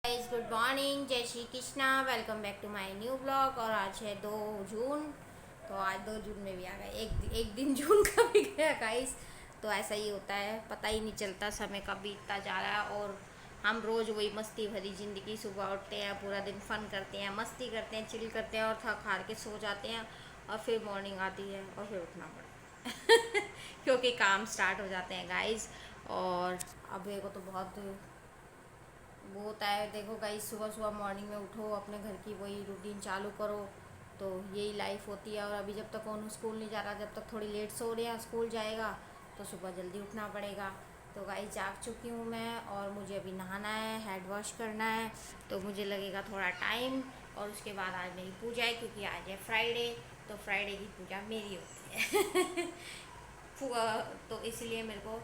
Guys good morning, Jai Shri Krishna. Welcome back to my new blog. और आज है 2 जून। तो आज 2 जून में भी आ गए, एक दिन जून का भी गया गाइस। तो ऐसा ही होता है, पता ही नहीं चलता समय का बीतता जा रहा है। और हम रोज़ वही मस्ती भरी ज़िंदगी, सुबह उठते हैं, पूरा दिन फन करते हैं, मस्ती करते हैं, चिल करते हैं और थक हार के सो जाते हैं। और फिर मॉर्निंग आती है और फिर उठना पड़ता है क्योंकि काम स्टार्ट हो जाते हैं गाइस। और अब देखो तो बहुत वो होता है। देखो गाइस, सुबह सुबह मॉर्निंग में उठो, अपने घर की वही रूटीन चालू करो, तो यही लाइफ होती है। और अभी जब तक कौन स्कूल नहीं जा रहा, जब तक थोड़ी लेट सो रहे हैं, स्कूल जाएगा तो सुबह जल्दी उठना पड़ेगा। तो गाइस जाग चुकी हूँ मैं और मुझे अभी नहाना है, हेड वॉश करना है, तो मुझे लगेगा थोड़ा टाइम। और उसके बाद आज मेरी पूजा है, क्योंकि आज है फ्राइडे, तो फ्राइडे की पूजा मेरी होती है तो इसलिए मेरे को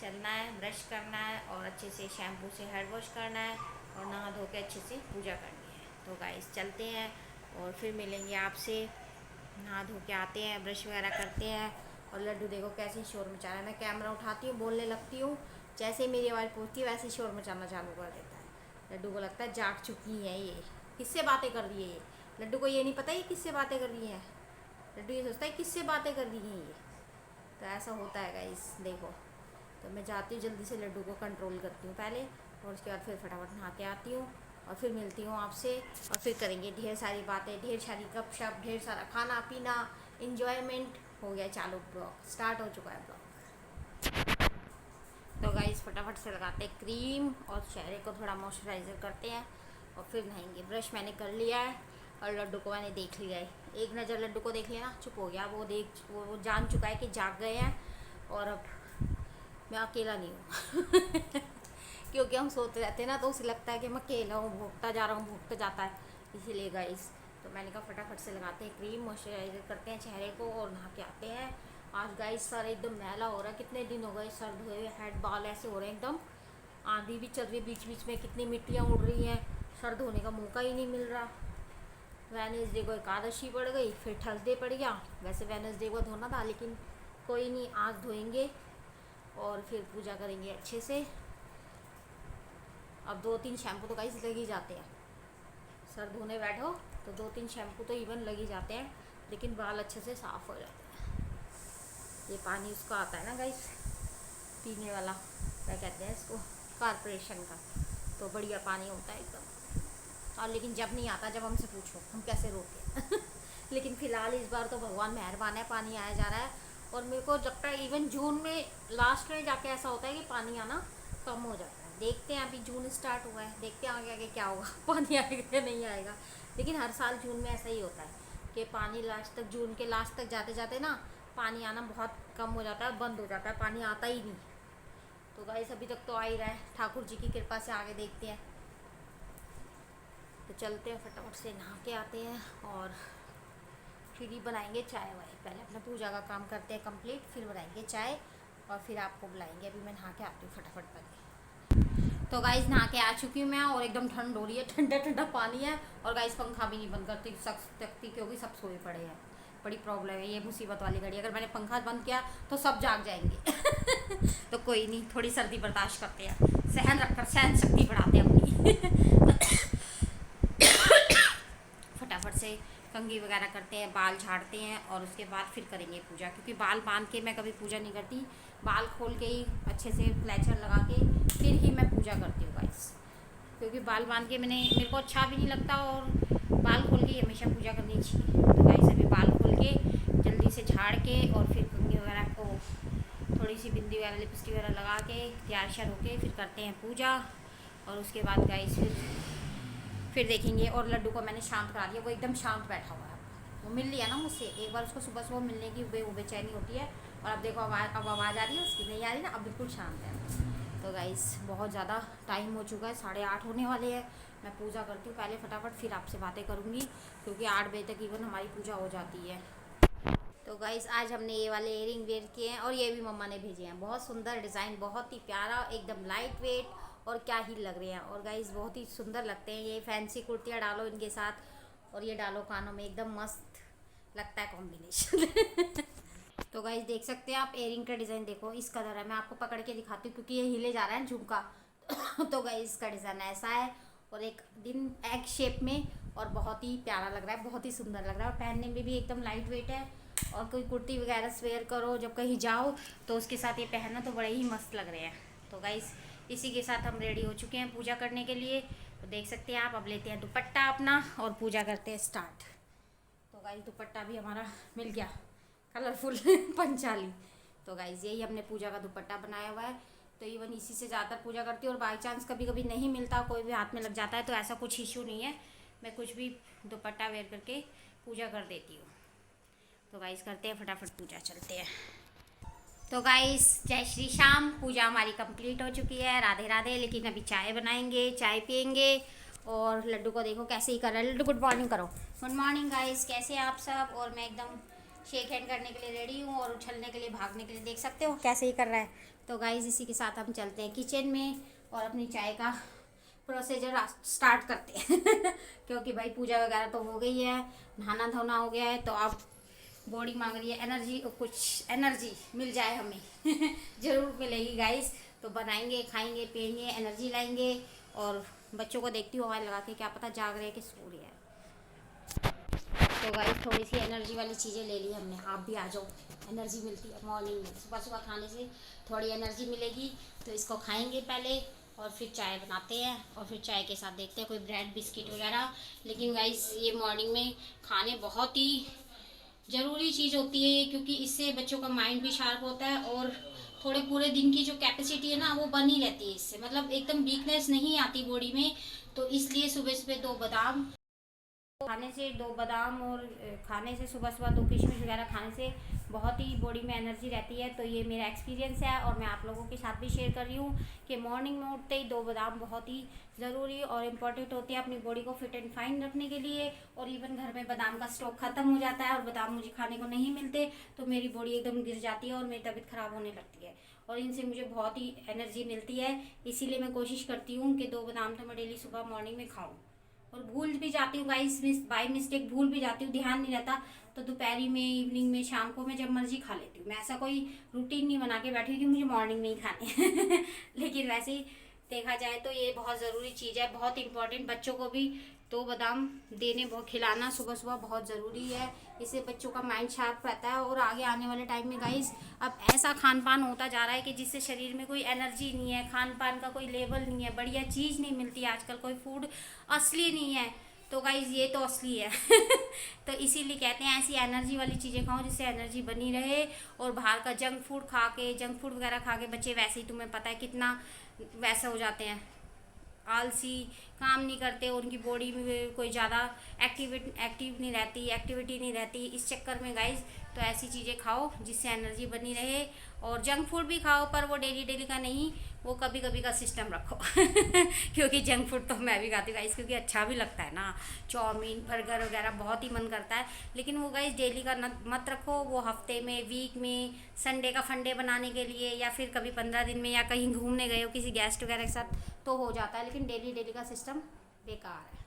चलना है, ब्रश करना है और अच्छे से शैम्पू से हेड वॉश करना है और नहा धो के अच्छे से पूजा करनी है। तो गाइस चलते हैं और फिर मिलेंगे आपसे। नहा धो के आते हैं, ब्रश वगैरह करते हैं। और लड्डू देखो कैसे शोर मचा रहा है। मैं कैमरा उठाती हूँ, बोलने लगती हूँ, जैसे ही मेरी आवाज़ पहुँचती है वैसे शोर मचाना चालू कर देता है। लड्डू को लगता है जाग चुकी है ये, किससे बातें कर रही है ये। लड्डू को ये नहीं पता ये किससे बातें कर रही है। लड्डू ये सोचता है किससे बातें कर रही हैं ये। तो ऐसा होता है गाइस, देखो। तो मैं जाती हूँ, जल्दी से लड्डू को कंट्रोल करती हूँ पहले, और उसके बाद फिर फटाफट नहा के आती हूँ और फिर मिलती हूँ आपसे। और फिर करेंगे ढेर सारी बातें, ढेर सारी गपशप, ढेर सारा खाना पीना, इन्जॉयमेंट। हो गया चालू, ब्लॉग स्टार्ट हो चुका है ब्लॉग। तो गाइस फटाफट से लगाते हैं क्रीम और चेहरे को थोड़ा मॉइस्चराइज़र करते हैं और फिर नहाएंगे। ब्रश मैंने कर लिया है और लड्डू को मैंने देख लिया है। एक नज़र लड्डू को देख लिया ना, चुप हो गया। वो जान चुका है कि जाग गए हैं और अब मैं अकेला नहीं हूँ क्योंकि हम सोते रहते हैं ना, तो उसे लगता है कि मैं अकेला हूँ, भोगता जा रहा हूँ, भोगता जाता है। इसीलिए गाइस, तो मैंने कहा फटाफट से लगाते हैं क्रीम, मॉइस्चराइज़र करते हैं चेहरे को और नहा के आते हैं। आज गाइस सर एकदम मैला हो रहा है, कितने दिन हो गए सर धोए हुए, हेड बाल ऐसे हो रहे हैं एकदम। आंधी भी चल रही है बीच बीच में, कितनी मिट्टियाँ उड़ रही हैं, सर धोने का मौका ही नहीं मिल रहा। वेडनेसडे को एकादशी पड़ गई, फिर थर्सडे पड़ गया। वैसे वेडनेसडे को धोना था, लेकिन कोई नहीं, आज धोएंगे और फिर पूजा करेंगे अच्छे से। अब 2-3 शैम्पू तो गाइस लग ही जाते हैं, सर धोने बैठो तो 2-3 शैम्पू तो इवन लग ही जाते हैं, लेकिन बाल अच्छे से साफ़ हो जाते हैं। ये पानी उसका आता है ना गाइस, पीने वाला, क्या कहते हैं इसको, कारपोरेशन का, तो बढ़िया पानी होता है एकदम। और लेकिन जब नहीं आता, जब हमसे पूछो हम कैसे रोके लेकिन फ़िलहाल इस बार तो भगवान मेहरबान है, पानी आया जा रहा है। और मेरे को लगता है इवन जून में लास्ट में जाके ऐसा होता है कि पानी आना कम हो जाता है। देखते हैं, अभी जून स्टार्ट हुआ है, देखते हैं आगे आगे क्या होगा पानी आएगा या नहीं आएगा। लेकिन हर साल जून में ऐसा ही होता है कि पानी लास्ट तक, जून के लास्ट तक जाते जाते ना पानी आना बहुत कम हो जाता है, बंद हो जाता है, पानी आता ही नहीं। तो गाइस अभी तक तो आ ही रहा है, ठाकुर जी की कृपा से आगे देखते हैं। तो चलते हैं, फटाफट से नहा के आते हैं और फिर ही बनाएंगे चाय वाय। पहले अपना पूजा का काम करते हैं कंप्लीट, फिर बनाएंगे चाय और फिर आपको बुलाएंगे। अभी मैं नहा के आती हूँ फटाफट पहले। तो गाइस नहा के आ चुकी हूँ मैं और एकदम ठंड हो रही है, ठंडा ठंडा पानी है। और गाइस पंखा भी नहीं बंद करती सकती, क्योंकि सब सोए पड़े हैं। बड़ी प्रॉब्लम है ये, मुसीबत वाली घड़ी। अगर मैंने पंखा बंद किया तो सब जाग जाएंगे तो कोई नहीं, थोड़ी सर्दी बर्दाश्त करते हैं, सहन रखकर सहन शक्ति बढ़ाते हैं अपनी फटाफट से कंघी वगैरह करते हैं, बाल झाड़ते हैं और उसके बाद फिर करेंगे पूजा। क्योंकि बाल बांध के मैं कभी पूजा नहीं करती, बाल खोल के ही अच्छे से क्लेचर लगा के फिर ही मैं पूजा करती हूँ गाइस। क्योंकि बाल बांध के मेरे को अच्छा भी नहीं लगता, और बाल खोल के ही हमेशा पूजा करनी चाहिए। तो गाइस अभी बाल खोल के जल्दी से झाड़ के और फिर कंघी वगैरह को थोड़ी सी बिंदी वगैरह, लिपस्टिक वगैरह लगा के तैयार श्यार होके फिर करते हैं पूजा। और उसके बाद गाइस फिर देखेंगे। और लड्डू को मैंने शांत करा दिया, वो एकदम शांत बैठा हुआ है। वो मिल लिया ना मुझसे एक बार, उसको सुबह सुबह मिलने की बेचैनी होती है। और अब देखो आवाज़, अब आवाज़ आ रही है उसकी, नहीं आ रही ना, अब बिल्कुल शांत है। तो गाइस बहुत ज़्यादा टाइम हो चुका है, 8:30 होने वाले हैं। मैं पूजा करती हूँ पहले फटाफट, फिर आपसे बातें करूँगी, क्योंकि 8 बजे तक इवन हमारी पूजा हो जाती है। तो गाइस आज हमने ये वाले इयरिंग वेयर किए हैं और ये भी मम्मा ने भेजे हैं। बहुत सुंदर डिज़ाइन, बहुत ही प्यारा, एकदम लाइट वेट, और क्या ही लग रहे हैं। और गाइस बहुत ही सुंदर लगते हैं ये। फैंसी कुर्तियाँ डालो इनके साथ और ये डालो कानों में, एकदम मस्त लगता है कॉम्बिनेशन तो गाइस देख सकते हैं आप, इयरिंग का डिज़ाइन देखो इस कलर है। मैं आपको पकड़ के दिखाती हूँ क्योंकि ये हिले जा रहा है झुमका तो गाइस इसका डिज़ाइन ऐसा है। और एक दिन एग शेप में, और बहुत ही प्यारा लग रहा है, बहुत ही सुंदर लग रहा है, और पहनने में भी एकदम लाइट वेट है। और कोई कुर्ती वगैरह वेयर करो जब कहीं जाओ तो उसके साथ ये पहनो तो बड़े ही मस्त लग रहे हैं। तो गाइस इसी के साथ हम रेडी हो चुके हैं पूजा करने के लिए। तो देख सकते हैं आप, अब लेते हैं दुपट्टा अपना और पूजा करते हैं स्टार्ट। तो गाइस दुपट्टा भी हमारा मिल गया, कलरफुल पंचाली। तो गाइस यही हमने पूजा का दुपट्टा बनाया हुआ है। तो इवन इसी से ज़्यादातर पूजा करती हूँ, और बाई चांस कभी कभी नहीं मिलता, कोई भी हाथ में लग जाता है, तो ऐसा कुछ इशू नहीं है, मैं कुछ भी दुपट्टा वेयर करके पूजा कर देती हूँ। तो गाइस करते हैं फटाफट पूजा, चलते हैं। तो गाइस जय श्री श्याम, पूजा हमारी कंप्लीट हो चुकी है, राधे राधे। लेकिन अभी चाय बनाएंगे, चाय पियेंगे। और लड्डू को देखो कैसे ही कर रहा है। लड्डू गुड मॉर्निंग करो। गुड मॉर्निंग गाइस, कैसे हैं आप सब। और मैं एकदम शेक हैंड करने के लिए रेडी हूँ, और उछलने के लिए, भागने के लिए, देख सकते हो कैसे ही कर रहा है। तो गाइस इसी के साथ हम चलते हैं किचन में और अपनी चाय का प्रोसीजर स्टार्ट करते हैं क्योंकि भाई पूजा वगैरह तो हो गई है, नहाना धोना हो गया है, तो अब बॉडी मांग रही है एनर्जी, कुछ एनर्जी मिल जाए हमें ज़रूर मिलेगी गाइस। तो बनाएंगे, खाएंगे, पिएंगे, एनर्जी लाएंगे। और बच्चों को देखती हूँ मोबाइल लगा के, क्या पता जाग रहे हैं कि सो रहे हैं। तो गाइस थोड़ी सी एनर्जी वाली चीज़ें ले ली हमने, आप भी आ जाओ, एनर्जी मिलती है मॉर्निंग में, सुबह सुबह खाने से थोड़ी एनर्जी मिलेगी। तो इसको खाएंगे पहले, और फिर चाय बनाते हैं, और फिर चाय के साथ देखते हैं कोई ब्रेड बिस्किट वगैरह। लेकिन गाइस ये मॉर्निंग में खाने बहुत ही ज़रूरी चीज़ होती है ये, क्योंकि इससे बच्चों का माइंड भी शार्प होता है, और थोड़े पूरे दिन की जो कैपेसिटी है ना वो बनी रहती है इससे, मतलब एकदम वीकनेस नहीं आती बॉडी में। तो इसलिए सुबह सुबह 2 बादाम खाने से, 2 बादाम और खाने से, सुबह सुबह 2 किशमिश वगैरह खाने से बहुत ही बॉडी में एनर्जी रहती है। तो ये मेरा एक्सपीरियंस है, और मैं आप लोगों के साथ भी शेयर कर रही हूँ कि मॉर्निंग में उठते ही 2 बादाम बहुत ही ज़रूरी और इम्पॉर्टेंट होती है अपनी बॉडी को फिट एंड फाइन रखने के लिए। और इवन घर में बादाम का स्टॉक ख़त्म हो जाता है और बादाम मुझे खाने को नहीं मिलते, तो मेरी बॉडी एकदम गिर जाती है और मेरी तबीयत ख़राब होने लगती है, और इनसे मुझे बहुत ही एनर्जी मिलती है। इसीलिए मैं कोशिश करती हूँ कि 2 बादाम तो मैं डेली सुबह मॉर्निंग में खाऊँ। और भूल भी जाती हूँ गाइस, बाई मिस्टेक भूल भी जाती हूँ, ध्यान नहीं रहता, तो दोपहरी में, इवनिंग में, शाम को मैं जब मर्जी खा लेती हूँ। मैं ऐसा कोई रूटीन नहीं बना के बैठी हूँ कि मुझे मॉर्निंग में ही खाने लेकिन वैसे ही देखा जाए तो ये बहुत ज़रूरी चीज़ है, बहुत इंपॉर्टेंट। बच्चों को भी 2 बादाम देने, बहुत खिलाना सुबह सुबह बहुत ज़रूरी है। इससे बच्चों का माइंड शार्प रहता है, और आगे आने वाले टाइम में गाइस अब ऐसा खान पान होता जा रहा है कि जिससे शरीर में कोई एनर्जी नहीं है, खान पान का कोई लेवल नहीं है, बढ़िया चीज़ नहीं मिलती आजकल, कोई फूड असली नहीं है। तो गाइस ये तो असली है तो इसीलिए कहते हैं ऐसी एनर्जी वाली चीज़ें खाओ जिससे एनर्जी बनी रहे। और बाहर का जंक फूड खा के, जंक फूड वगैरह खा के बच्चे वैसे ही, तुम्हें पता है कितना वैसे हो जाते हैं, आलसी, काम नहीं करते, उनकी बॉडी में कोई ज़्यादा एक्टिव नहीं रहती, एक्टिविटी नहीं रहती। इस चक्कर में गाइस तो ऐसी चीज़ें खाओ जिससे एनर्जी बनी रहे। और जंक फूड भी खाओ, पर वो डेली डेली का नहीं, वो कभी कभी का सिस्टम रखो क्योंकि जंक फूड तो मैं भी खाती हूँ गाइस, क्योंकि अच्छा भी लगता है ना, चाउमीन, बर्गर वगैरह बहुत ही मन करता है। लेकिन वो गाइस डेली का मत रखो, वो हफ्ते में, वीक में, संडे का फंडे बनाने के लिए, या फिर कभी 15 दिन में, या कहीं घूमने गए हो किसी गेस्ट वगैरह के साथ तो हो जाता है। लेकिन डेली डेली का सिस्टम बेकार है।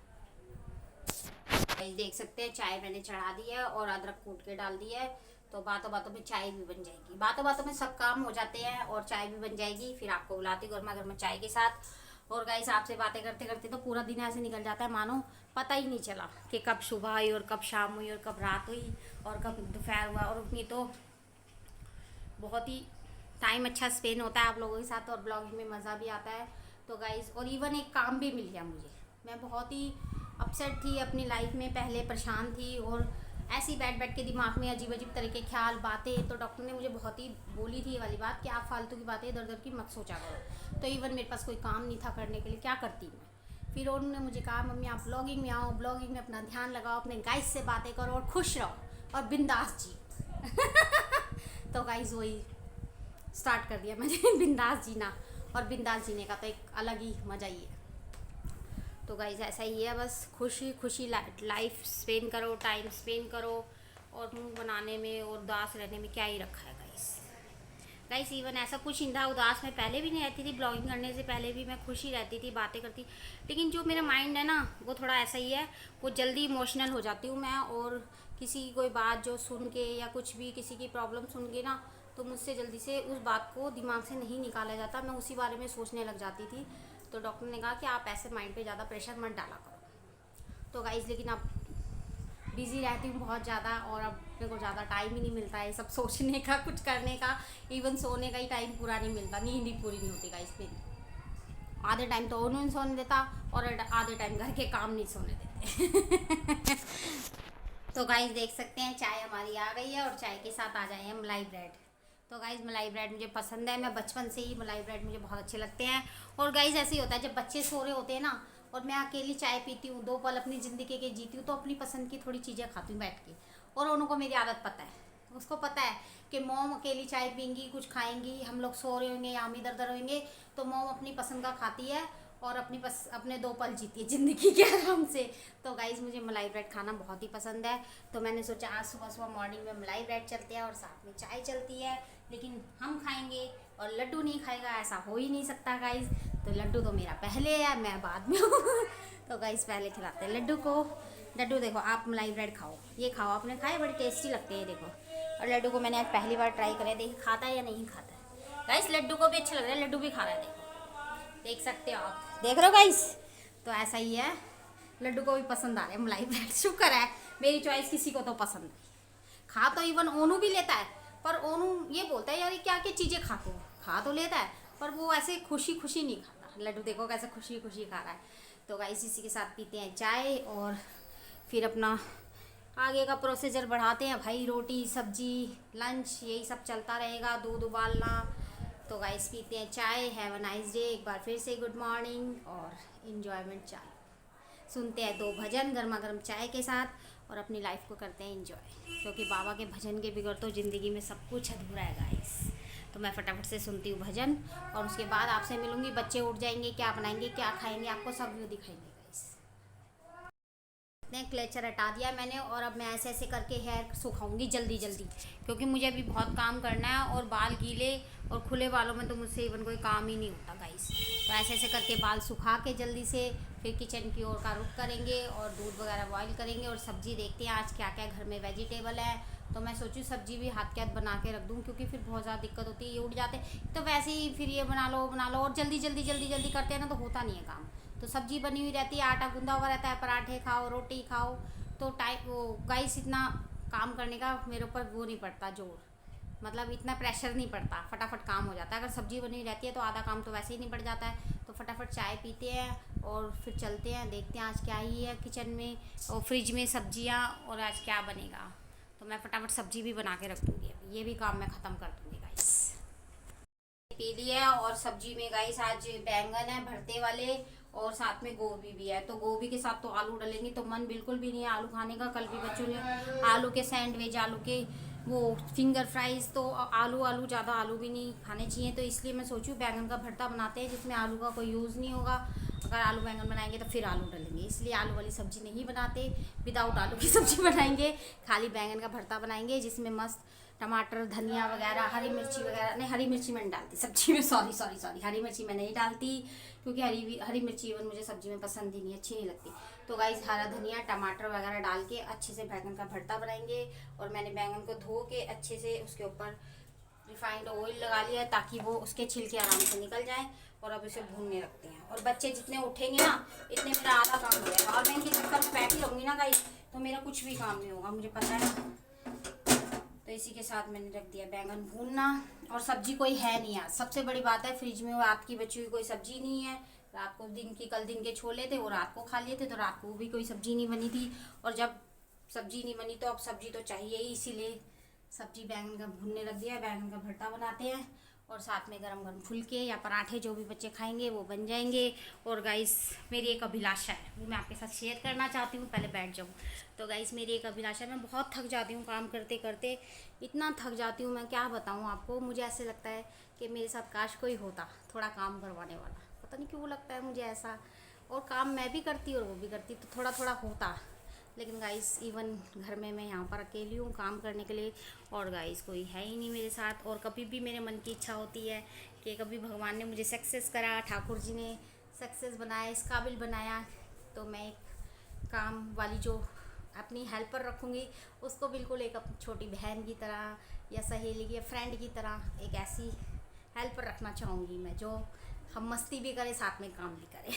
देख सकते हैं चाय मैंने चढ़ा दी है और अदरक कूट के डाल दी है, तो बातों बातों में चाय भी बन जाएगी। बातों बातों में सब काम हो जाते हैं और चाय भी बन जाएगी। फिर आपको बुलाती हूँ गर्मा गर्मा चाय के साथ। और गाइस आपसे बातें करते करते तो पूरा दिन ऐसे निकल जाता है, मानो पता ही नहीं चला कि कब सुबह हुई और कब शाम हुई और कब रात हुई और कब दोपहर हुआ। और उतनी तो बहुत ही टाइम अच्छा स्पेंड होता है आप लोगों के साथ, और ब्लॉगिंग में मज़ा भी आता है। तो गाइस और इवन एक काम भी मिल गया मुझे। मैं बहुत ही अपसेट थी अपनी लाइफ में, पहले परेशान थी, और ऐसे ही बैठ के दिमाग में अजीब अजीब तरह के ख्याल, बातें। तो डॉक्टर ने मुझे बहुत ही बोली थी ये वाली बात कि आप फालतू की बातें इधर उधर की मत सोचा करो। तो इवन मेरे पास कोई काम नहीं था करने के लिए, क्या करती मैं। फिर उन्होंने मुझे कहा मम्मी आप ब्लॉगिंग में आओ, ब्लॉगिंग में अपना ध्यान लगाओ, अपने गाइस से बातें करो और खुश रहो और बिंदास जी तो गाइस वही स्टार्ट कर दिया मैंने बिंदास जीना, और बिंदास जीने का तो एक अलग ही मज़ा ही है। तो गाइस ऐसा ही है, बस खुशी खुशी लाइफ स्पेंड करो, टाइम स्पेंड करो, और मुंह बनाने में और उदास रहने में क्या ही रखा है गाइस। इवन ऐसा कुछ नहीं था, उदास मैं पहले भी नहीं रहती थी, ब्लॉगिंग करने से पहले भी मैं खुशी रहती थी, बातें करती। लेकिन जो मेरा माइंड है ना वो थोड़ा ऐसा ही है, वो जल्दी इमोशनल हो जाती हूँ मैं, और किसी की कोई बात जो सुन के या कुछ भी किसी की प्रॉब्लम सुन के ना, तो मुझसे जल्दी से उस बात को दिमाग से नहीं निकाला जाता, मैं उसी बारे में सोचने लग जाती थी। तो डॉक्टर ने कहा कि आप ऐसे माइंड पे ज़्यादा प्रेशर मत डाला करो। तो गाइस लेकिन अब बिज़ी रहती हूँ बहुत ज़्यादा, और अब मेरे को ज़्यादा टाइम ही नहीं मिलता है सब सोचने का, कुछ करने का, इवन सोने का ही टाइम पूरा नहीं मिलता, नींद ही पूरी नहीं होती गाइस मेरी। आधे टाइम तो वो नहीं सोने देता और आधे टाइम घर के काम नहीं सोने देते। तो गाइस देख सकते हैं चाय हमारी आ गई है, और चाय के साथ आ जाए हैं मलाई ब्रेड। तो गाइस मलाई ब्रेड मुझे पसंद है, मैं बचपन से ही मलाई ब्रेड मुझे बहुत अच्छे लगते हैं। और गाइस ऐसे ही होता है जब बच्चे सो रहे होते हैं ना, और मैं अकेली चाय पीती हूँ, 2 पल अपनी ज़िंदगी के जीती हूँ, तो अपनी पसंद की थोड़ी चीज़ें खाती हूँ बैठ के। और उनको मेरी आदत पता है, उसको पता है कि मोम अकेली चाय पीएंगी, कुछ खाएंगी, हम लोग सो रहे होंगे या हम इधर उधर होंगे, तो मोम अपनी पसंद का खाती है और अपने 2 पल जीती है ज़िंदगी के आराम से। तो गाइज़ मुझे मलाई ब्रेड खाना बहुत ही पसंद है, तो मैंने सोचा आज सुबह सुबह मॉर्निंग में मलाई ब्रेड चलते हैं और साथ में चाय चलती है। लेकिन हम खाएंगे और लड्डू नहीं खाएगा, ऐसा हो ही नहीं सकता गाइज़। तो लड्डू तो मेरा पहले है, मैं बाद में हूँ। तो गाइज़ पहले खिलाते हैं लड्डू को। लड्डू देखो, आप मलाई ब्रेड खाओ, ये खाओ, आपने खाए, बड़ी टेस्टी लगते हैं देखो। और लड्डू को मैंने आज पहली बार ट्राई करा है, देखिए खाता है या नहीं खाता है। गाइज़ लड्डू को भी अच्छा लग रहा है, लड्डू भी खा रहा है, देखो, देख सकते हो आप, देख रहे हो गाइज़। तो ऐसा ही है, लड्डू को भी पसंद आ रहा है मलाई ब्रेड, शुक्र है मेरी चॉइस किसी को तो पसंद है। खा तो इवन ओनू भी लेता है, पर ओनू ये बोलता है यार ये क्या क्या चीज़ें खाते हो, खा तो लेता है पर वो ऐसे खुशी खुशी नहीं खाता। लड्डू देखो कैसे खुशी खुशी खा रहा है। तो गाइस इसी के साथ पीते हैं चाय और फिर अपना आगे का प्रोसीजर बढ़ाते हैं भाई, रोटी सब्जी लंच यही सब चलता रहेगा, दूध उबालना। तो गाइस पीते हैं चाय, हैव अ नाइस डे, एक बार फिर से गुड मॉर्निंग और इन्जॉयमेंट चाय। सुनते हैं 2 भजन गर्मा गर्म चाय के साथ और अपनी लाइफ को करते हैं एंजॉय, क्योंकि बाबा के भजन के बिगड़ तो ज़िंदगी में सब कुछ अधूरा है गाइस। तो मैं फटाफट से सुनती हूँ भजन और उसके बाद आपसे मिलूंगी। बच्चे उठ जाएंगे, क्या बनाएंगे क्या खाएंगे आपको सब व्यू दिखाएंगे गाइस। क्लेचर हटा दिया मैंने और अब मैं ऐसे ऐसे करके हेयर सुखाऊंगी जल्दी जल्दी, क्योंकि मुझे अभी बहुत काम करना है और बाल गीले और खुले बालों में तो मुझसे इवन कोई काम ही नहीं होता गाइस। तो ऐसे ऐसे करके बाल सुखा के जल्दी से फिर किचन की ओर का रुख करेंगे और दूध वगैरह बॉईल करेंगे और सब्ज़ी देखते हैं आज क्या क्या घर में वेजिटेबल है। तो मैं सोचूँ सब्ज़ी भी हाथ के हाथ बना के रख दूँ, क्योंकि फिर बहुत ज़्यादा दिक्कत होती है, ये उठ जाते तो वैसे ही फिर ये बना लो और जल्दी जल्दी जल्दी जल्दी करते हैं ना तो होता नहीं है काम। तो सब्ज़ी बनी हुई रहती है, आटा गूंदा हुआ रहता है, पराठे खाओ रोटी खाओ, तो टाइम वो गाइस इतना काम करने का मेरे ऊपर वो नहीं पड़ता जोर, मतलब इतना प्रेशर नहीं पड़ता, फटाफट काम हो जाता है। अगर सब्ज़ी बनी रहती है तो आधा काम तो वैसे ही नहीं पड़ जाता है। तो फटाफट चाय पीते हैं और फिर चलते हैं, देखते हैं आज क्या ही है किचन में और फ्रिज में सब्जियां और आज क्या बनेगा। तो मैं फटाफट सब्ज़ी भी बना के रख दूँगी, अभी ये भी काम मैं ख़त्म कर दूँगी गाइस। पी लिया और सब्जी में गाइस आज बैंगन है भरते वाले और साथ में गोभी भी है। तो गोभी के साथ तो आलू डलेंगे, तो मन बिल्कुल भी नहीं है आलू खाने का। कल भी बच्चों ने आलू के सैंडविच, आलू के वो फिंगर फ्राइज़, तो आलू ज़्यादा आलू भी नहीं खाने चाहिए। तो इसलिए मैं सोचूँ बैंगन का भरता बनाते हैं जिसमें आलू का कोई यूज़ नहीं होगा। अगर आलू बैंगन बनाएंगे तो फिर आलू डलेंगे, इसलिए आलू वाली सब्ज़ी नहीं बनाते, विदाउट आलू की सब्ज़ी बनाएंगे, खाली बैंगन का भरता बनाएंगे जिसमें मस्त टमाटर धनिया वगैरह हरी मिर्ची वगैरह, नहीं हरी मिर्ची मैं नहीं डालती सब्जी में, सॉरी हरी मिर्ची मैं नहीं डालती, क्योंकि हरी मिर्ची इवन मुझे सब्जी में पसंद ही नहीं, अच्छी नहीं लगती। तो गाइस हरा धनिया टमाटर वगैरह डाल के अच्छे से बैंगन का भरता बनाएंगे। और मैंने बैंगन को धो के अच्छे से उसके ऊपर रिफाइंड ऑयल लगा लिया है ताकि वो उसके छिलके आराम से निकल जाएँ। और अब इसे भूनने रखते हैं और बच्चे जितने उठेंगे ना इतने मेरा आधा काम हो जाएगा। और मैं इनके चक्कर में बैठी रहूँगी ना गाइस तो मेरा कुछ भी काम नहीं होगा, मुझे पता है। तो इसी के साथ मैंने रख दिया बैंगन भूनना और सब्जी कोई है नहीं आज, सबसे बड़ी बात है फ्रिज में रात की बची हुई कोई सब्जी नहीं है। रात को कल दिन के छोले थे वो रात को खा लिए थे, तो रात को भी कोई सब्जी नहीं बनी थी। और जब सब्जी नहीं बनी तो अब सब्जी तो चाहिए ही, इसीलिए सब्जी बैंगन का भूनने रख दिया। बैंगन का भरता बनाते हैं और साथ में गरम गरम फुलके या पराठे जो भी बच्चे खाएंगे वो बन जाएंगे। और गाइस मेरी एक अभिलाषा है, वो मैं आपके साथ शेयर करना चाहती हूँ, पहले बैठ जाऊँ। तो गाइस मेरी एक अभिलाषा है, मैं बहुत थक जाती हूँ काम करते करते, इतना थक जाती हूँ मैं क्या बताऊँ आपको। मुझे ऐसे लगता है कि मेरे साथ काश कोई होता थोड़ा काम करवाने वाला, पता नहीं क्यों लगता है मुझे ऐसा। और काम मैं भी करती और वो भी करती तो थोड़ा थोड़ा होता। लेकिन गाइस इवन घर में मैं यहाँ पर अकेली हूँ काम करने के लिए और गाइस कोई है ही नहीं मेरे साथ। और कभी भी मेरे मन की इच्छा होती है कि कभी भगवान ने मुझे सक्सेस करा, ठाकुर जी ने सक्सेस बनाया, इस काबिल बनाया, तो मैं एक काम वाली जो अपनी हेल्पर रखूँगी उसको बिल्कुल एक छोटी बहन की तरह या सहेली या फ्रेंड की तरह एक ऐसी हेल्पर रखना चाहूँगी मैं, जो हम मस्ती भी करें साथ में काम भी करें।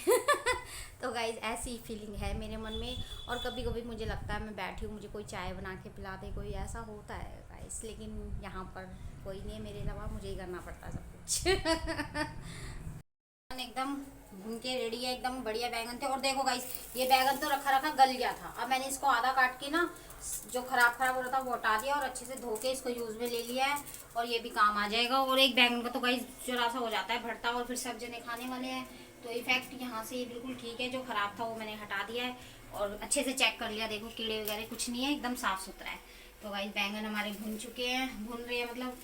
तो गाइज ऐसी फीलिंग है मेरे मन में। और कभी कभी मुझे लगता है मैं बैठी हूँ, मुझे कोई चाय बना के पिला दे कोई, ऐसा होता है गाइज, लेकिन यहाँ पर कोई नहीं है मेरे अलावा, मुझे ही करना पड़ता है सब कुछ। एकदम भून के रेडी है, एकदम बढ़िया बैगन थे। और देखो गाइस, ये बैगन तो रखा रखा गल गया था, अब मैंने इसको आधा काट के ना जो खराब हो रहा था वो हटा दिया और अच्छे से धो के इसको यूज़ में ले लिया है, और ये भी काम आ जाएगा। और एक बैगन का तो गाइस जरा सा हो जाता है भरता, और फिर सब जने खाने वाले हैं, तो इफेक्ट यहाँ से ये बिल्कुल ठीक है। जो खराब था वो मैंने हटा दिया है और अच्छे से चेक कर लिया, देखो कीड़े वगैरह कुछ नहीं है, एकदम साफ़ सुथरा है। तो गाइस बैगन हमारे भुन चुके हैं, भुन रहे हैं, मतलब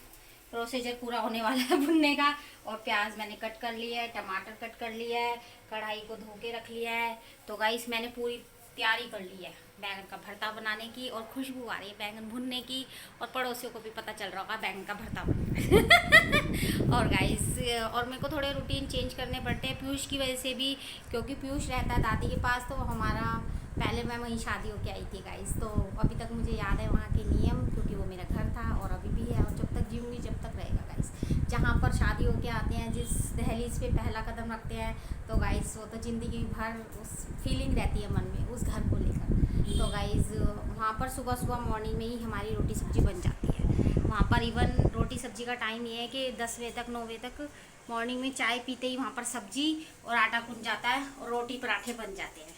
प्रोसीजर पूरा होने वाला है भुनने का। और प्याज मैंने कट कर लिया है, टमाटर कट कर लिया है, कढ़ाई को धो के रख लिया है। तो गाइस मैंने पूरी तैयारी कर ली है बैंगन का भरता बनाने की, और खुशबू आ रही है बैंगन भुनने की, और पड़ोसियों को भी पता चल रहा होगा बैंगन का भरता बन रहा है। और गाइस और मेरे को थोड़े रूटीन चेंज करने पड़ते हैं पीयूष की वजह से भी, क्योंकि पीयूष रहता है दादी के पास, तो हमारा पहले मैं वहीं शादी होके आई थी गाइस, तो अभी तक मुझे याद है वहाँ के नियम, क्योंकि वो मेरा घर था और अभी भी है, और जब तक जीऊँगी जब तक रहेगा गाइस। जहाँ पर शादी होके आते हैं, जिस दहलीज पे पहला कदम रखते हैं, तो गाइस वो तो ज़िंदगी भर उस फीलिंग रहती है मन में उस घर को लेकर। तो गाइस वहाँ पर सुबह सुबह मॉर्निंग में ही हमारी रोटी सब्ज़ी बन जाती है। वहाँ पर इवन रोटी सब्ज़ी का टाइम ये है कि 10 बजे तक 9 बजे तक मॉर्निंग में चाय पीते ही वहाँ पर सब्ज़ी और आटा गूंथ जाता है और रोटी पराठे बन जाते हैं।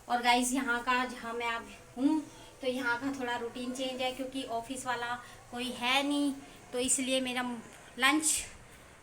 और गाइस यहाँ का, जहाँ मैं अब हूँ, तो यहाँ का थोड़ा रूटीन चेंज है, क्योंकि ऑफिस वाला कोई है नहीं, तो इसलिए मेरा लंच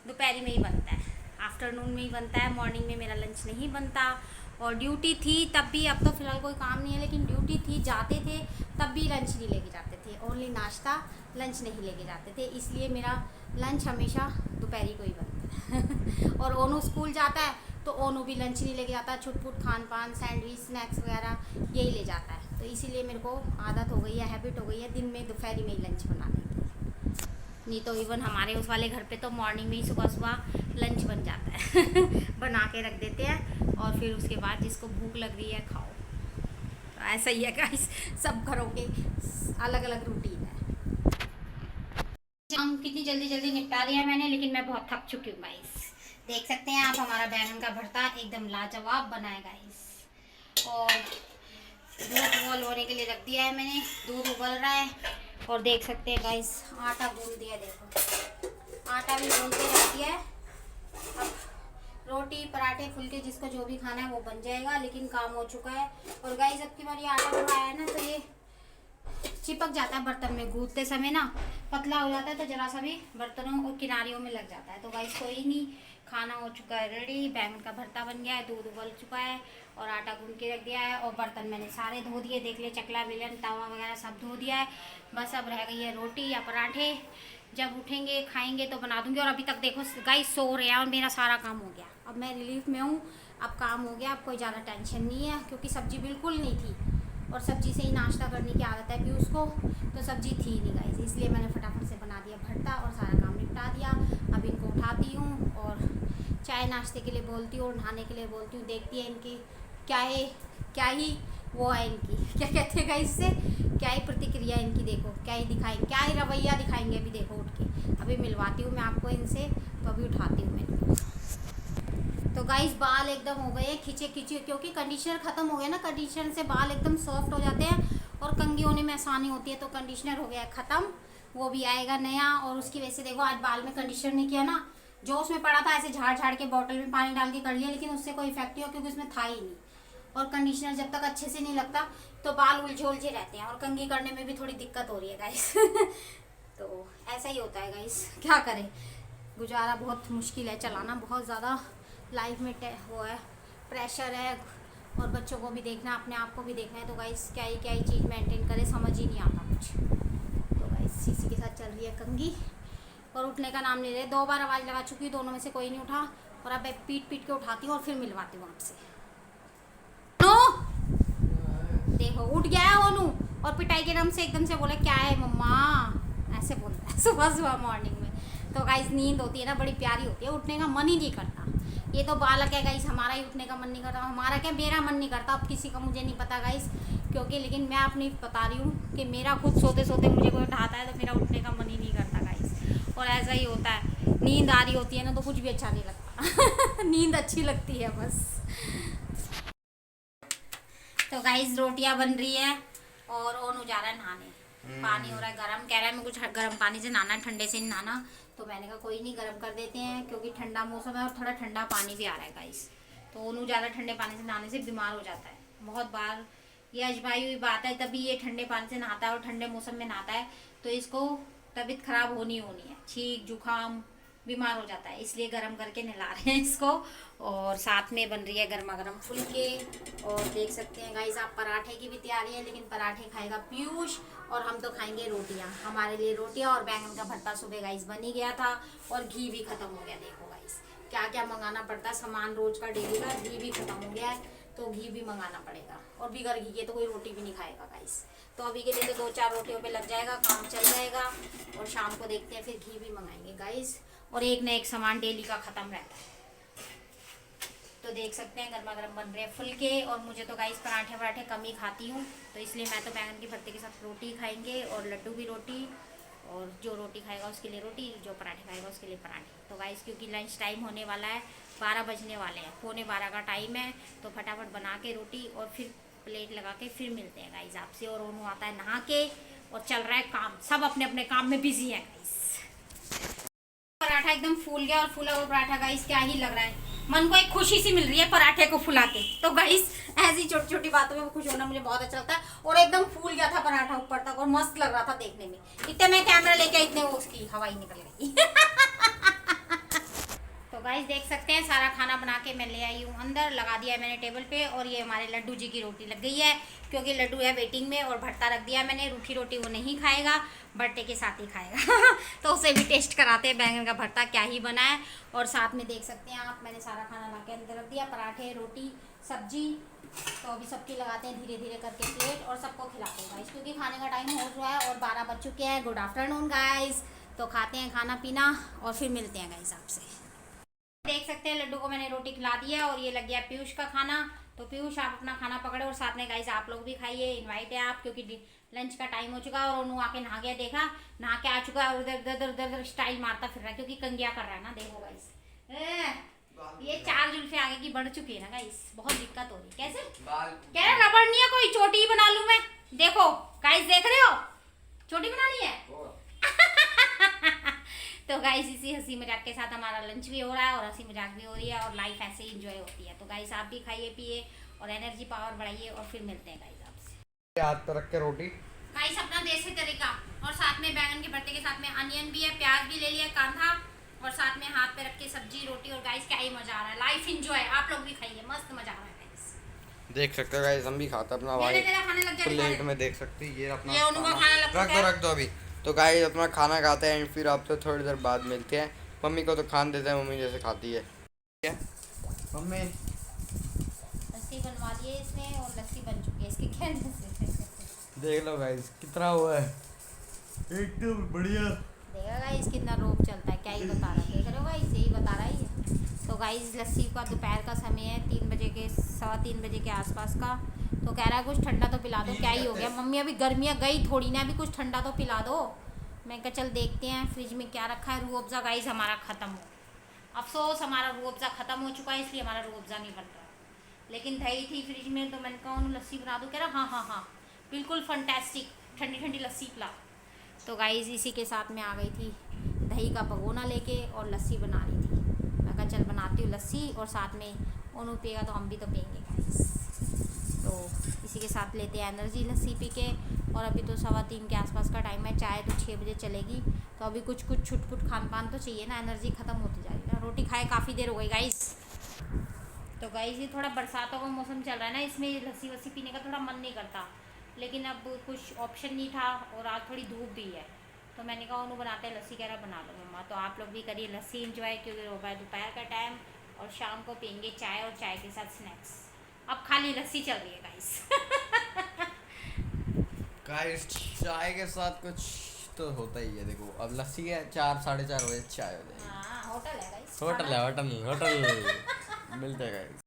दोपहर में ही बनता है, आफ्टरनून में ही बनता है, मॉर्निंग में मेरा लंच नहीं बनता। और ड्यूटी थी तब भी, अब तो फ़िलहाल कोई काम नहीं है, लेकिन ड्यूटी थी, जाते थे तब भी लंच नहीं लेके जाते थे, ओनली नाश्ता, लंच नहीं लेके जाते थे, इसलिए मेरा लंच हमेशा दोपहर को ही बनता है। और ओनू स्कूल जाता है तो ओनू भी लंच नहीं लेके जाता, छुटपुट खान पान सैंडविच स्नैक्स वगैरह यही ले जाता है, तो इसीलिए मेरे को आदत हो गई है, हैबिट हो गई है दिन में दोपहर में ही लंच बनाने की। नहीं तो इवन हमारे उस वाले घर पे तो मॉर्निंग में ही सुबह सुबह लंच बन जाता है। बना के रख देते हैं, और फिर उसके बाद जिसको भूख लग रही है खाओ। तो ऐसा ही है गाइस, सब घरों के अलग अलग रूटीन है। काम कितनी जल्दी जल्दी निपटा दिया मैंने, लेकिन मैं बहुत थक चुकी हूँ गाइस। देख सकते हैं आप, हमारा बैंगन का भरता एकदम लाजवाब बना है गाइस। और दूध उबल होने के लिए रख दिया है मैंने, दूध उबल रहा है, और देख सकते हैं गाइस आटा गूंद दिया, देखो आटा भी गूंद के रख दिया है। अब रोटी पराठे फुलके जिसको जो भी खाना है वो बन जाएगा, लेकिन काम हो चुका है। और गाइस अब की बार ये आटा बनाया है ना, तो ये चिपक जाता है बर्तन में, गूंथते समय ना पतला हो जाता है, तो जरा सा भी बर्तनों और किनारियों में लग जाता है। तो गाइस कोई नहीं, खाना हो चुका है रेडी, बैंगन का भरता बन गया है, दूध उबल चुका है, और आटा गूंथ के रख दिया है, और बर्तन मैंने सारे धो दिए, देख ले चकला बेलन तवा वगैरह सब धो दिया है। बस अब रह गई है रोटी या पराठे, जब उठेंगे खाएंगे तो बना दूंगी। और अभी तक देखो गाइस सो रहे हैं और मेरा सारा काम हो गया, अब मैं रिलीफ में हूँ, अब काम हो गया, अब कोई ज़्यादा टेंशन नहीं है, क्योंकि सब्ज़ी बिल्कुल नहीं थी, और सब्ज़ी से ही नाश्ता करने की आदत है भी उसको, तो सब्ज़ी थी नहीं गाइस, इसलिए मैंने फटाफट से बना दिया भरता और सारा काम निपटा दिया। अब इनको उठाती हूँ और चाय नाश्ते के लिए बोलती हूँ, नहाने के लिए बोलती हूँ, देखती है इनकी क्या है, क्या ही वो है इनकी, क्या कहते हैं गाइस से, क्या ही प्रतिक्रिया इनकी, देखो क्या ही दिखाएंगे, क्या ही रवैया दिखाएंगे अभी, देखो उठ के। अभी मिलवाती हूँ मैं आपको इनसे, तो अभी उठाती हूँ मैं। तो गाइस बाल एकदम हो गए खींचे खींचे, क्योंकि कंडीशनर ख़त्म हो गया ना, कंडीशनर से बाल एकदम सॉफ्ट हो जाते हैं और कंघी होने में आसानी होती है। तो कंडीशनर हो गया ख़त्म, वो भी आएगा नया, और उसकी वजह से देखो आज बाल में कंडीशनर नहीं किया ना, जो उसमें पड़ा था ऐसे झाड़ झाड़ के बॉटल में पानी डाल के कर लिया, लेकिन उससे कोई इफेक्ट नहीं हो, क्योंकि उसमें था ही नहीं। और कंडीशनर जब तक अच्छे से नहीं लगता तो बाल उलझे उलझे रहते हैं, और कंघी करने में भी थोड़ी दिक्कत हो रही है गाइस। तो ऐसा ही होता है गाइस, क्या करें, गुजारा बहुत मुश्किल है, चलाना बहुत ज़्यादा लाइफ में वो है, प्रेशर है, और बच्चों को भी देखना, अपने आप को भी देखना है, तो गाइस क्या ही चीज़ मेंटेन करे, समझ ही नहीं आता कुछ। तो गाइस इसी के साथ चल रही है कंघी, और उठने का नाम नहीं रहे, 2 बार आवाज़ लगा चुकी हूँ, दोनों में से कोई नहीं उठा, और अब पीट पीट के उठाती हूँ और फिर मिलवाती हूँ आपसे। देखो उठ गया है ओनू, और पिटाई के नाम से एकदम से बोले क्या है मम्मा, ऐसे बोलता है सुबह सुबह मॉर्निंग में। तो गाइस नींद होती है ना, बड़ी प्यारी होती है, उठने का मन ही नहीं करता। ये तो बालक है गाइस, हमारा ही उठने का मन नहीं करता, हमारा क्या मेरा मन नहीं करता, अब किसी का मुझे नहीं पता गाइस, क्योंकि लेकिन मैं अपनी बता रही हूँ कि मेरा खुद सोते सोते मुझे कोई उठाता है तो मेरा उठने का मन ही नहीं करता गाइस। और ऐसा ही होता है, नींद आ रही होती है ना तो कुछ भी अच्छा नहीं लगता। नींद अच्छी लगती है बस। तो गाइस रोटियां बन रही है और ओनू जा रहा है नहाने। पानी हो रहा है गर्म, कह रहा है मैं कुछ गर्म पानी से नहाना, ठंडे से नहीं नहाना। तो मैंने कहा कोई नहीं, गर्म कर देते हैं क्योंकि ठंडा मौसम है और थोड़ा ठंडा पानी भी आ रहा है गाइस। तो ओनू ज़्यादा ठंडे पानी से नहाने से बीमार हो जाता है। बहुत बार ये अजमाई हुई बात है, तभी ये ठंडे पानी से नहाता है और ठंडे मौसम में नहाता है तो इसको तबीयत खराब होनी है, छींक जुकाम, बीमार हो जाता है। इसलिए गर्म करके नहला रहे हैं इसको। और साथ में बन रही है गर्मा गर्म फुलके और देख सकते हैं गाइस आप, पराठे की भी तैयारी है, लेकिन पराठे खाएगा पीयूष और हम तो खाएंगे रोटियां। हमारे लिए रोटियां और बैंगन का भरता सुबह गाइस बन ही गया था और घी भी खत्म हो गया। देखो गाइस क्या क्या मंगाना पड़ता है सामान रोज का डेली का, घी भी खत्म हो गया है तो घी भी मंगाना पड़ेगा। और बिगर घी के तो कोई रोटी भी नहीं खाएगा गाइस। तो अभी के लिए तो 2-4 रोटियों पे लग जाएगा, काम चल जाएगा और शाम को देखते हैं फिर घी भी मंगाएंगे गाइस। और एक न एक सामान डेली का ख़त्म रहता है। तो देख सकते हैं गर्मा गर्म बन रहे हैं फुलके। और मुझे तो गाइस पराठे कम ही खाती हूँ, तो इसलिए मैं तो बैंगन के भरते के साथ रोटी खाएंगे और लड्डू भी रोटी, और जो रोटी खाएगा उसके लिए रोटी, जो पराठे खाएगा उसके लिए पराठे। तो गाइस क्योंकि लंच टाइम होने वाला है, 12 बजने वाले हैं, 11:45 का टाइम है, तो फटाफट बना के रोटी और फिर प्लेट लगा के फिर मिलते हैं गाइस आपसे। और ओनू आता है नहा के और चल रहा है काम, सब अपने अपने काम में बिजी है गाइस। पराठा एकदम फूल गया और फूला हुआ पराठा गाइस क्या ही लग रहा है, मन को एक खुशी सी मिल रही है पराठे को फुला के। तो गाइस ऐसी छोटी छोटी बातों में खुश होना मुझे बहुत अच्छा लगता है। और एकदम फूल गया था पराठा ऊपर तक और मस्त लग रहा था देखने में। इतने मैं कैमरा लेके इतने वो उसकी हवाई निकल गई। तो गाइस देख सकते हैं सारा खाना बना के मैं ले आई हूँ अंदर, लगा दिया है मैंने टेबल पे। और ये हमारे लड्डू जी की रोटी लग गई है क्योंकि लड्डू है वेटिंग में। और भरता रख दिया मैंने, रूखी रोटी वो नहीं खाएगा, बर्थे के साथ ही खाएगा। तो उसे भी टेस्ट कराते हैं बैंगन का भरता क्या ही बना है। और साथ में देख सकते हैं आप, मैंने सारा खाना ला के अंदर रख दिया, पराठे रोटी सब्जी। तो अभी सबकी लगाते हैं धीरे धीरे करके प्लेट और सबको खिलाते हैं गाइस क्योंकि खाने का टाइम हो रहा है और 12 बज चुके हैं। Good afternoon guys. तो खाते हैं खाना पीना और फिर मिलते हैं गाइस आपसे। देख सकते हैं लड्डू को मैंने रोटी खिला दी है और ये लग गया पीयूष का खाना। तो पीयूष आप अपना खाना पकड़े और साथ में गाइस आप लोग भी खाइए, इनवाइट है आप क्योंकि लंच का टाइम हो चुका है। और ओनू आके नहा गया, देखा नहा के आ चुका है और उधर उधर स्टाइल मारता फिर रहा है क्योंकि कंगिया कर रहा है ना। देखो गाइस ये 4 जुल्फे आगे की बढ़ चुकी है ना गाइस, बहुत दिक्कत हो रही है। कैसे कह रहा रबड़ नहीं है कोई, चोटी ही बना लूं मैं। देखो गाइस देख रहे हो, चोटी बनानी है। तो गाइस इसी हंसी मजाक के साथ हमारा लंच भी हो रहा है और हंसी मजाक भी हो रही है और लाइफ ऐसे ही इंजॉय होती है। तो गाइस आप भी खाइए पिए और एनर्जी पावर बढ़ाइए और फिर मिलते हैं गाइस आपसे। हाथ पर रख के रोटी गाइस अपना देसी तरीका। और साथ में बैंगन के भरते के साथ में अनियन भी है, प्याज भी ले लिया, कांदा, और साथ में हाथ पे रख के सब्जी रोटी। और गाइस क्या ही मजा आ रहा है, लाइफ इंजॉय। आप लोग भी खाइए, मस्त मजा आ रहा है गाइस। देख सकते हो गाइस, हम भी खाते अपना भाई प्लेट में देख सकते हैं। ये अपना ये उनको खाना रख दो अभी। तो गाइस अपना खाना खाते हैं फिर आपसे थोड़ी देर बाद मिलते हैं। मम्मी को तो खान देते हैं, मम्मी जैसे खाती है। मम्मी लस्सी बनवा दी है इसने और लस्सी बन चुकी है इसकी। देख लो गाइस कितना हुआ है, एकदम बढ़िया। देखा गाइस कितना रोब चलता है, क्या ही बता रहा है। देख रहे हो गाइस, यही बता रहा है। तो गाइस लस्सी का दोपहर का समय है, 3 बजे के 3:15 बजे के आसपास का। तो कह रहा है कुछ ठंडा तो पिला दो। क्या ही हो गया मम्मी, अभी गर्मियाँ गई थोड़ी ना, अभी कुछ ठंडा तो पिला दो। मैं कहा चल देखते हैं फ्रिज में क्या रखा है। रूह अफ़ज़ा गाइस हमारा ख़त्म हो, अफसोस हमारा रूह अफ़ज़ा ख़त्म हो चुका है, इसलिए हमारा रूह अफ़ज़ा नहीं बन रहा। लेकिन दही थी फ्रिज में तो मैंने कहा उन्हें लस्सी बना दो। कह रहा हाँ बिल्कुल फंटेस्टिक, ठंडी ठंडी लस्सी पिला। तो गाइस इसी के साथ में आ गई थी दही का भगोना लेके और लस्सी बना रही थी। मैं कहा चल बनाती हूँ लस्सी और साथ में ओनू पिएगा तो हम भी तो पिएंगे गाइस। तो इसी के साथ लेते हैं एनर्जी लस्सी पी के। और अभी तो 3:15 के आसपास का टाइम है, चाय तो 6 बजे चलेगी। तो अभी कुछ छुटपुट खान पान तो चाहिए ना, एनर्जी ख़त्म होती जा रही है ना। रोटी खाए काफ़ी देर हो गई गाइस। तो गाइस ये थोड़ा बरसातों का मौसम चल रहा है ना, इसमें लस्सी वस्सी पीने का थोड़ा मन नहीं करता, लेकिन अब कुछ ऑप्शन नहीं था और आज थोड़ी धूप भी है। तो मैंने कहा उन्होंने बनाते हैं लस्सी, कह रहा बना लो मम्मा। तो आप लोग भी करिए लस्सी एंजॉय क्योंकि हो गया दोपहर का टाइम और शाम को पियेंगे चाय और चाय के साथ स्नैक्स। अब खाली लस्सी चल रही है गाइस चाय के साथ कुछ तो होता ही है। देखो अब लस्सी है, 4-4:30 बजे चाय हो जाएगी। हाँ होटल है गाइस, होटल मिलते हैं गाइस।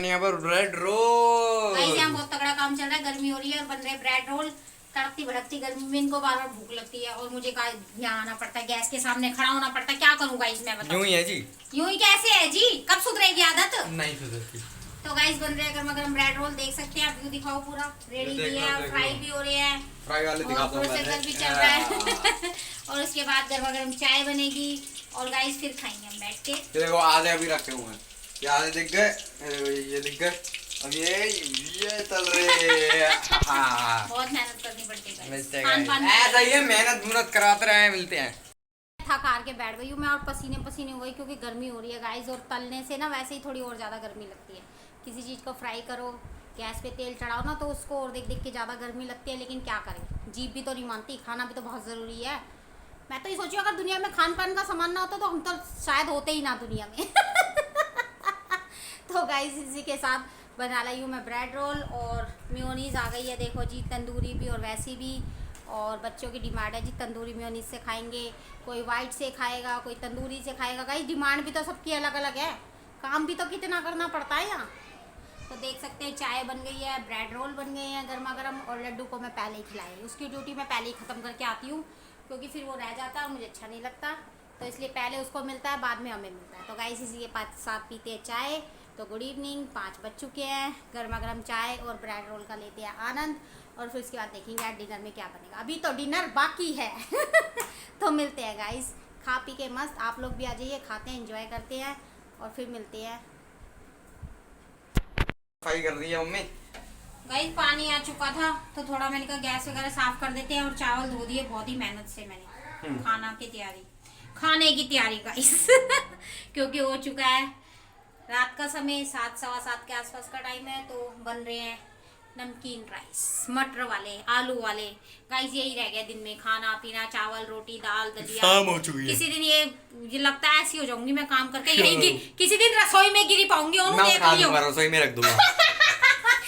यहाँ पर ब्रेड रोल, गाइस यहाँ बहुत तगड़ा काम चल रहा है, गर्मी हो रही है और बन रहे ब्रेड रोल। तड़कती भड़कती गर्मी में इनको बार बार भूख लगती है और मुझे यहाँ आना पड़ता है, गैस के सामने खड़ा होना पड़ता है। क्या करूँ गाइस मैं, बताओ। यूं ही है जी, यूं ही कैसे है जी, कब सुधरेगी आदत? नहीं सुधरती। तो गाइस बन रहे हैं गर्मा गर्म ब्रेड रोल, देख सकते हैं आप, व्यू दिखाओ पूरा, रेडी भी है और फ्राई भी हो रहे हैं, फ्राई वाले दिखाता हूं प्रोसेसर भी चल रहा है और उसके बाद गर्मा गर्म चाय बनेगी और गाइस फिर खाएंगे हम बैठ के। ये देखो आधे अभी रखे हुए हैं, ये आधे दिख गए, ये दिख गए, अब ये चल रहे बहुत मेहनत करनी पड़ती है, ऐसा ही है, मेहनत कराते रहे, मिलते हैं। थक हार के बैठ गई हूँ मैं और पसीने पसीने हो गई क्योंकि गर्मी हो रही है गाइस, और तलने से ना वैसे ही थोड़ी और ज़्यादा गर्मी लगती है। किसी चीज़ को फ्राई करो, गैस पे तेल चढ़ाओ ना, तो उसको और देख देख के ज़्यादा गर्मी लगती है, लेकिन क्या करें, जीभ भी तो नहीं मानती, खाना भी तो बहुत ज़रूरी है। मैं तो ये सोची अगर दुनिया में खान पान का सामान ना होता तो हम तो शायद होते ही ना दुनिया में तो गाइस इसी के साथ बना लाई हूँ मैं ब्रेड रोल और मेयोनीज़ आ गई है, देखो जी, तंदूरी भी और वैसी भी। और बच्चों की डिमांड है जी तंदूरी मेयोनीज से खाएंगे, कोई वाइट से खाएगा, कोई तंदूरी से खाएगा। गाइस डिमांड भी तो सबकी अलग अलग है, काम भी तो कितना करना पड़ता है यहाँ। तो देख सकते हैं चाय बन गई है, ब्रेड रोल बन गए हैं गर्मा गर्म, और लड्डू को मैं पहले ही खिलाई, उसकी ड्यूटी मैं पहले ही ख़त्म करके आती हूँ क्योंकि फिर वो रह जाता है और मुझे अच्छा नहीं लगता, तो इसलिए पहले उसको मिलता है, बाद में हमें मिलता है। तो गाइस इसी के साथ पीते हैं चाय। तो गुड इवनिंग, 5 बज चुके हैं, गर्मा गर्म चाय और ब्रेड रोल का लेते हैं आनंद, और फिर उसके बाद देखेंगे आज डिनर में क्या बनेगा। अभी तो डिनर बाकी है तो मिलते हैं गाइस, खा पी के मस्त, आप लोग भी आ जाइए, खाते हैं, एंजॉय करते हैं और फिर मिलते हैं। सफाई कर दी है मम्मी। गाइस पानी आ चुका था तो थोड़ा मैंने कहा गैस वगैरह साफ कर देते हैं, और चावल धो दिए बहुत ही मेहनत से मैंने, खाने की तैयारी गाइस क्योंकि हो चुका है रात का समय, 7 सवा 7 के आसपास का टाइम है। तो बन रहे हैं नमकीन राइस, मटर वाले, आलू वाले। गाइस यही रह गया दिन में, खाना पीना, चावल रोटी दाल दलिया। शाम हो चुकी है। किसी दिन ये लगता है ऐसी हो जाऊंगी मैं काम करके यही किसी दिन रसोई में गिरी पाऊंगी और रसोई में रख दूंगा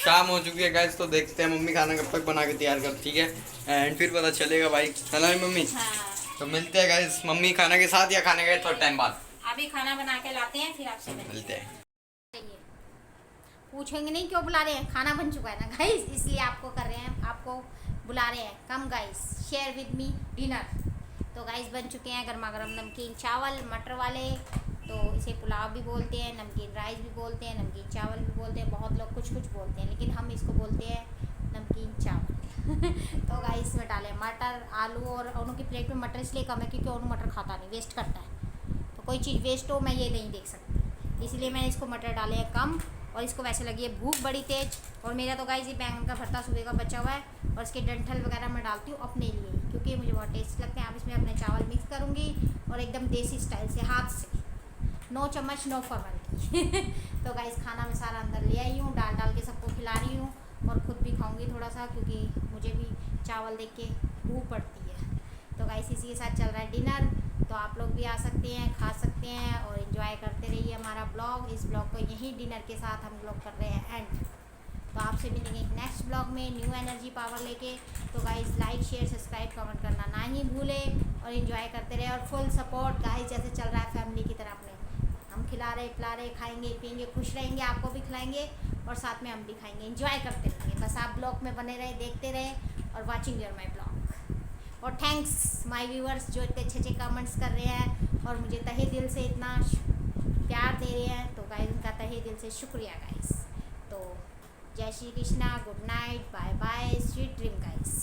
शाम हो चुकी है गाइस, तो देखते हैं मम्मी खाना कब तक बना के तैयार करती है, एंड फिर पता चलेगा भाई, है ना मम्मी? हाँ। तो मिलते हैं गाइस मम्मी खाना के साथ या खाने के थोड़ा टाइम बाद। अभी खाना बना के लाते हैं फिर आपसे मिलते हैं। पूछेंगे नहीं क्यों बुला रहे हैं, खाना बन चुका है ना गाइस, इसलिए आपको कर रहे हैं, आपको बुला रहे हैं। कम guys, share with me dinner. तो गाइस बन चुके हैं गर्मा गर्म नमकीन चावल मटर वाले, तो इसे पुलाव भी बोलते हैं, नमकीन राइस भी बोलते हैं, नमकीन चावल भी बोलते हैं, बहुत लोग कुछ कुछ बोलते हैं, लेकिन हम इसको बोलते हैं नमकीन चावल तो गाइस इसमें डाले मटर आलू, और उनकी प्लेट में मटर इसलिए कम है क्योंकि उन मटर खाता नहीं, वेस्ट करता है, तो कोई चीज़ वेस्ट हो मैं ये नहीं देख सकती, इसलिए मैंने इसको मटर डाले हैं कम। और इसको वैसे लगी है भूख बड़ी तेज, और मेरा तो गाइस ये बैंगन का भरता सुबह का बचा हुआ है, और इसके डंठल वगैरह मैं डालती हूँ अपने लिए क्योंकि मुझे बहुत टेस्टी लगते हैं। अब इसमें अपने चावल मिक्स करूँगी और एकदम देसी स्टाइल से हाथ से, नो चम्मच नो फॉर्मल तो गाइस खाना मैं सारा अंदर ले आई हूँ, डाल डाल के सबको खिला रही हूँ और ख़ुद भी खाऊँगी थोड़ा सा क्योंकि मुझे भी चावल देख के भूख पड़ती है। तो गाइस इसी के साथ चल रहा है डिनर, तो आप लोग भी आ सकते हैं, खा सकते हैं और एंजॉय करते रहिए हमारा ब्लॉग। इस ब्लॉग को यहीं डिनर के साथ हम लोग कर रहे हैं एंड। तो आपसे मिलेंगे नेक्स्ट ब्लॉग में न्यू एनर्जी पावर लेके। तो guys like share subscribe comment करना ना ही भूलें और एंजॉय करते रहे, और फुल सपोर्ट गाइस जैसे चल रहा है फैमिली की तरह अपने, हम खिला रहे पिला रहे, खाएंगे पियेंगे, खुश रहेंगे, आपको भी खिलाएंगे और साथ में हम भी खाएंगे, एंजॉय करते रहेंगे। बस आप ब्लॉग में बने रहे, देखते रहे और वॉचिंग योर माई ब्लॉग। और थैंक्स माय व्यूअर्स जो इतने अच्छे अच्छे कमेंट्स कर रहे हैं और मुझे तहे दिल से इतना प्यार दे रहे हैं, तो गाइस उनका तहे दिल से शुक्रिया गाइस। तो Jai Shri Krishna, good night, bye bye, sweet dream guys.